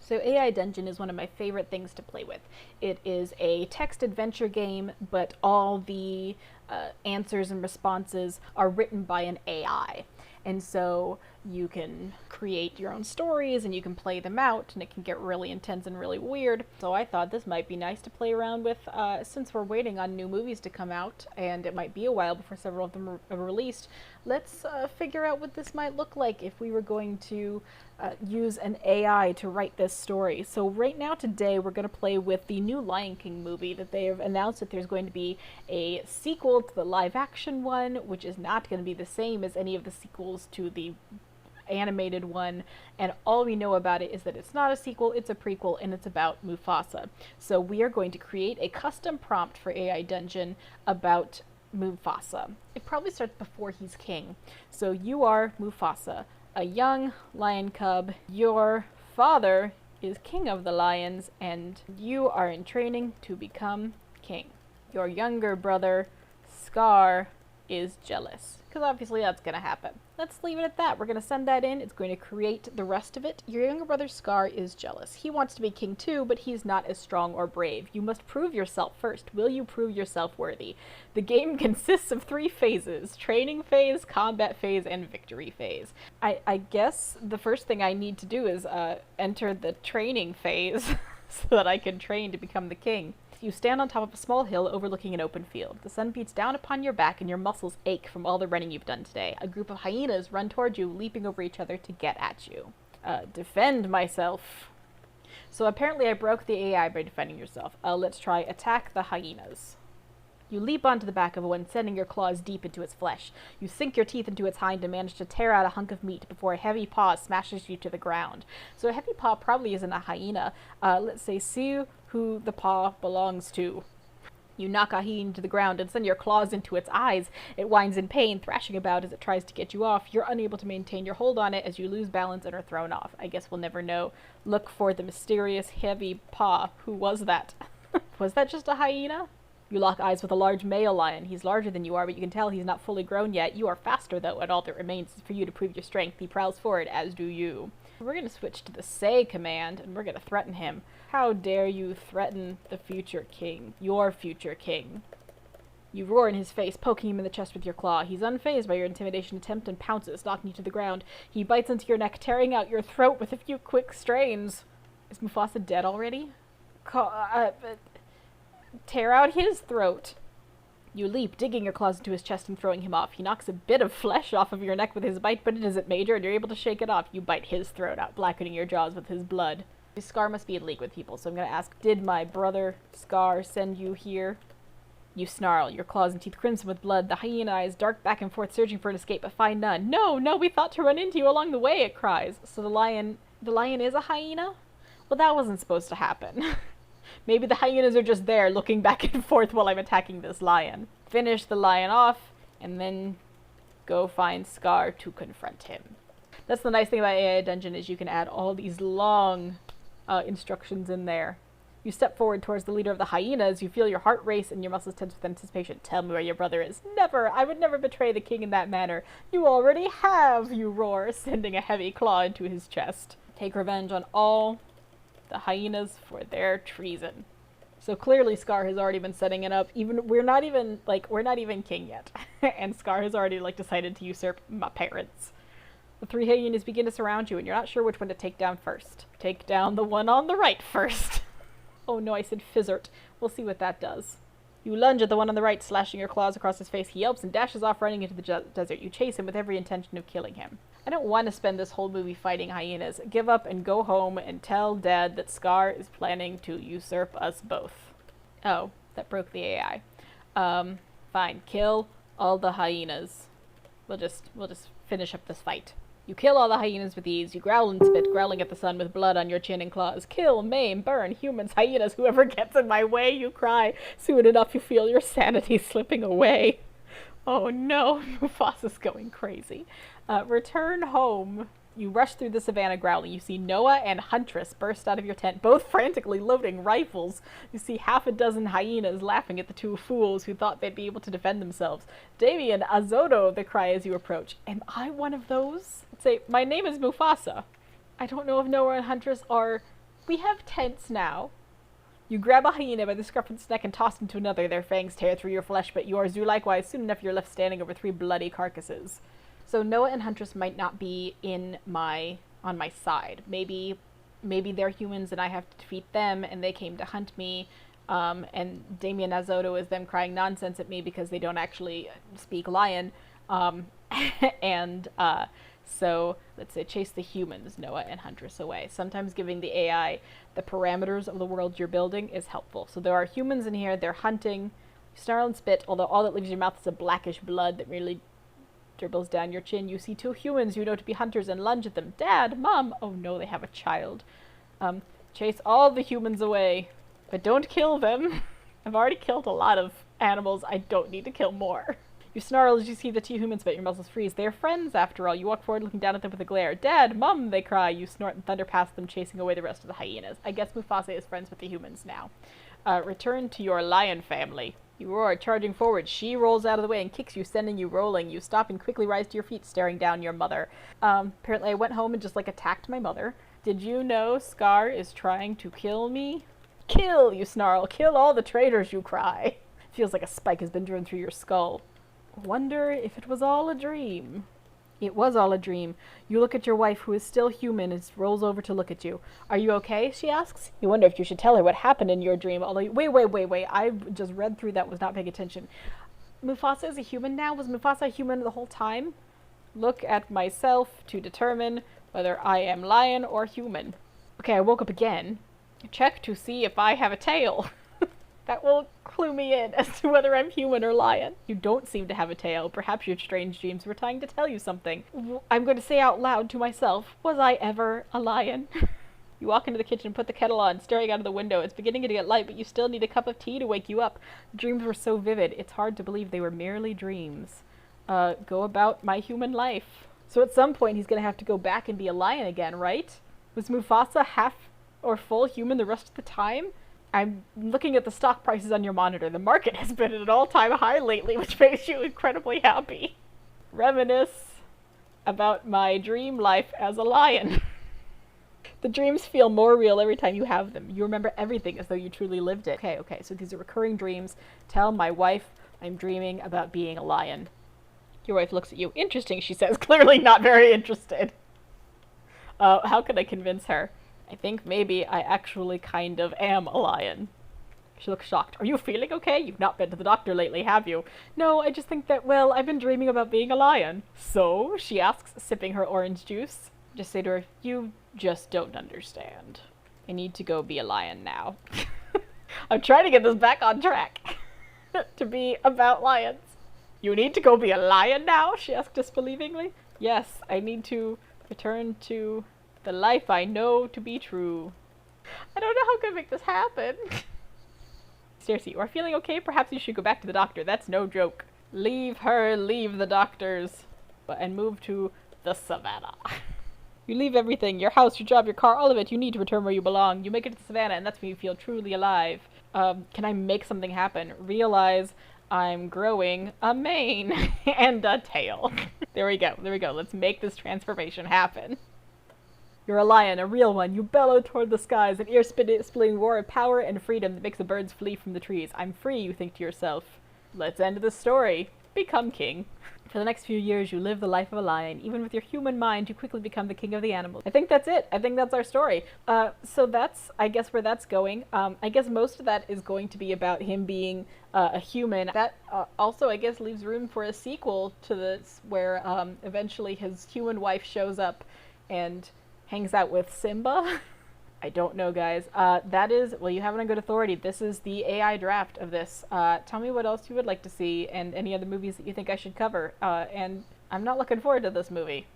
So AI Dungeon is one of my favorite things to play with. It is a text adventure game, but all the answers and responses are written by an AI. And so you can create your own stories and you can play them out, and it can get really intense and really weird. So I thought this might be nice to play around with since we're waiting on new movies to come out, and it might be a while before several of them are released. Let's figure out what this might look like if we were going to use an AI to write this story. So right now today we're going to play with the new Lion King movie that they have announced that there's going to be a sequel to the live action one, which is not going to be the same as any of the sequels to the animated one, and all we know about it is that it's not a sequel, it's a prequel, and it's about Mufasa. So we are going to create a custom prompt for AI Dungeon about Mufasa. It probably starts before he's king. So you are Mufasa, a young lion cub. Your father is king of the lions, and you are in training to become king. Your younger brother, Scar, is jealous, because obviously that's going to happen. Let's leave it at that. We're going to send that in. It's going to create the rest of it. Your younger brother Scar is jealous. He wants to be king too, but he's not as strong or brave. You must prove yourself first. Will you prove yourself worthy? The game consists of 3 phases: training phase, combat phase, and victory phase. I guess the first thing I need to do is enter the training phase so that I can train to become the king. You stand on top of a small hill overlooking an open field. The sun beats down upon your back and your muscles ache from all the running you've done today. A group of hyenas run toward you, leaping over each other to get at you. Defend myself. So apparently I broke the AI by defending yourself. Let's try attack the hyenas. You leap onto the back of one, sending your claws deep into its flesh. You sink your teeth into its hind and manage to tear out a hunk of meat before a heavy paw smashes you to the ground. So a heavy paw probably isn't a hyena. Let's say see who the paw belongs to. You knock a hyena to the ground and send your claws into its eyes. It whines in pain, thrashing about as it tries to get you off. You're unable to maintain your hold on it as you lose balance and are thrown off. I guess we'll never know. Look for the mysterious heavy paw. Who was that? Was that just a hyena? You lock eyes with a large male lion. He's larger than you are, but you can tell he's not fully grown yet. You are faster, though, and all that remains is for you to prove your strength. He prowls forward, as do you. We're going to switch to the say command, and we're going to threaten him. How dare you threaten the future king, your future king. You roar in his face, poking him in the chest with your claw. He's unfazed by your intimidation attempt and pounces, knocking you to the ground. He bites into your neck, tearing out your throat with a few quick strains. Is Mufasa dead already? Tear out his throat. You leap, digging your claws into his chest and throwing him off. He knocks a bit of flesh off of your neck with his bite, but it isn't major, and you're able to shake it off. You bite his throat out, blackening your jaws with his blood. Scar must be in league with people, so I'm going to ask, did my brother Scar send you here? You snarl, your claws and teeth crimson with blood. The hyena eyes dart back and forth, searching for an escape, but find none. No, we thought to run into you along the way, it cries. So the lion is a hyena? Well, that wasn't supposed to happen. Maybe the hyenas are just there looking back and forth while I'm attacking this lion. Finish the lion off, and then go find Scar to confront him. That's the nice thing about AI Dungeon, is you can add all these long instructions in there. You step forward towards the leader of the hyenas. You feel your heart race and your muscles tense with anticipation. Tell me where your brother is. Never! I would never betray the king in that manner. You already have, you roar, sending a heavy claw into his chest. Take revenge on all the hyenas for their treason. So clearly Scar has already been setting it up. We're not even king yet. And Scar has already decided to usurp my parents. The 3 hyenas begin to surround you, and you're not sure which one to take down first. Take down the one on the right first. Oh no, I said fizzert. We'll see what that does. You lunge at the one on the right, slashing your claws across his face. He yelps and dashes off, running into the desert. You chase him with every intention of killing him. I don't want to spend this whole movie fighting hyenas. Give up and go home and tell Dad that Scar is planning to usurp us both. Oh, that broke the AI. Fine. Kill all the hyenas. We'll just finish up this fight. You kill all the hyenas with ease. You growl and spit, growling at the sun with blood on your chin and claws. Kill, maim, burn, humans, hyenas, whoever gets in my way, you cry. Soon enough you feel your sanity slipping away. Oh no, Mufasa's going crazy. Return home. You rush through the savannah growling. You see Noah and Huntress burst out of your tent, both frantically loading rifles. You see half a dozen hyenas laughing at the 2 fools who thought they'd be able to defend themselves. Damien, Azoto, they cry as you approach. Am I one of those? Say, my name is Mufasa. I don't know if Noah and Huntress are We have tents now. You grab a hyena by the scruff of its neck and toss into another. Their fangs tear through your flesh, but yours do likewise. Soon enough, you're left standing over 3 bloody carcasses. So Noah and Huntress might not be on my side. Maybe they're humans and I have to defeat them, and they came to hunt me. And Damien Azoto is them crying nonsense at me because they don't actually speak lion. So let's say chase the humans, Noah and Huntress, away. Sometimes giving the AI the parameters of the world you're building is helpful. So there are humans in here, they're hunting. You snarl and spit, although all that leaves your mouth is a blackish blood that merely dribbles down your chin. You see 2 humans you know to be hunters and lunge at them. Dad, Mom! Oh no, they have a child. Chase all the humans away, but don't kill them. I've already killed a lot of animals. I don't need to kill more. You snarl as you see the 2 humans, but your muscles freeze. They are friends, after all. You walk forward, looking down at them with a glare. Dad! Mom! They cry. You snort and thunder past them, chasing away the rest of the hyenas. I guess Mufasa is friends with the humans now. Return to your lion family. You roar, charging forward. She rolls out of the way and kicks you, sending you rolling. You stop and quickly rise to your feet, staring down your mother. Apparently I went home and just, attacked my mother. Did you know Scar is trying to kill me? Kill! You snarl. Kill all the traitors, you cry. Feels like a spike has been driven through your skull. Wonder if it was all a dream. It was all a dream. You look at your wife, who is still human, and rolls over to look at you. Are you okay? She asks. You wonder if you should tell her what happened in your dream. Although, wait. I just read through that, was not paying attention. Mufasa is a human now? Was Mufasa a human the whole time? Look at myself to determine whether I am lion or human. Okay, I woke up again. Check to see if I have a tail. That will clue me in as to whether I'm human or lion. You don't seem to have a tail. Perhaps your strange dreams were trying to tell you something. I'm going to say out loud to myself, was I ever a lion? You walk into the kitchen and put the kettle on, staring out of the window. It's beginning to get light, but you still need a cup of tea to wake you up. The dreams were so vivid, it's hard to believe they were merely dreams. Go about my human life. So at some point he's going to have to go back and be a lion again, right? Was Mufasa half or full human the rest of the time? I'm looking at the stock prices on your monitor. The market has been at an all-time high lately, which makes you incredibly happy. Reminisce about my dream life as a lion. The dreams feel more real every time you have them. You remember everything as though you truly lived it. Okay, so these are recurring dreams. Tell my wife I'm dreaming about being a lion. Your wife looks at you. Interesting, she says, clearly not very interested. How can I convince her? I think maybe I actually kind of am a lion. She looks shocked. Are you feeling okay? You've not been to the doctor lately, have you? No, I just think that, well, I've been dreaming about being a lion. So? She asks, sipping her orange juice. Just say to her, you just don't understand. I need to go be a lion now. I'm trying to get this back on track. To be about lions. You need to go be a lion now? She asked disbelievingly. Yes, I need to return to the life I know to be true. I don't know how I'm gonna make this happen. Seriously, you are feeling okay? Perhaps you should go back to the doctor. That's no joke. Leave her, leave the doctors, and move to the savannah. You leave everything, your house, your job, your car, all of it. You need to return where you belong. You make it to the savannah, and that's when you feel truly alive. Can I make something happen? Realize I'm growing a mane and a tail. There we go. Let's make this transformation happen. You're a lion, a real one. You bellow toward the skies, an ear-splitting roar of power and freedom that makes the birds flee from the trees. I'm free, you think to yourself. Let's end the story. Become king. For the next few years, you live the life of a lion. Even with your human mind, you quickly become the king of the animals. I think that's it. I think that's our story. So that's, I guess, where that's going. I guess most of that is going to be about him being a human. That also, I guess, leaves room for a sequel to this, where eventually his human wife shows up and hangs out with Simba. I don't know, guys. That is, well, you have it on good authority. This is the AI draft of this. Tell me what else you would like to see and any other movies that you think I should cover. And I'm not looking forward to this movie.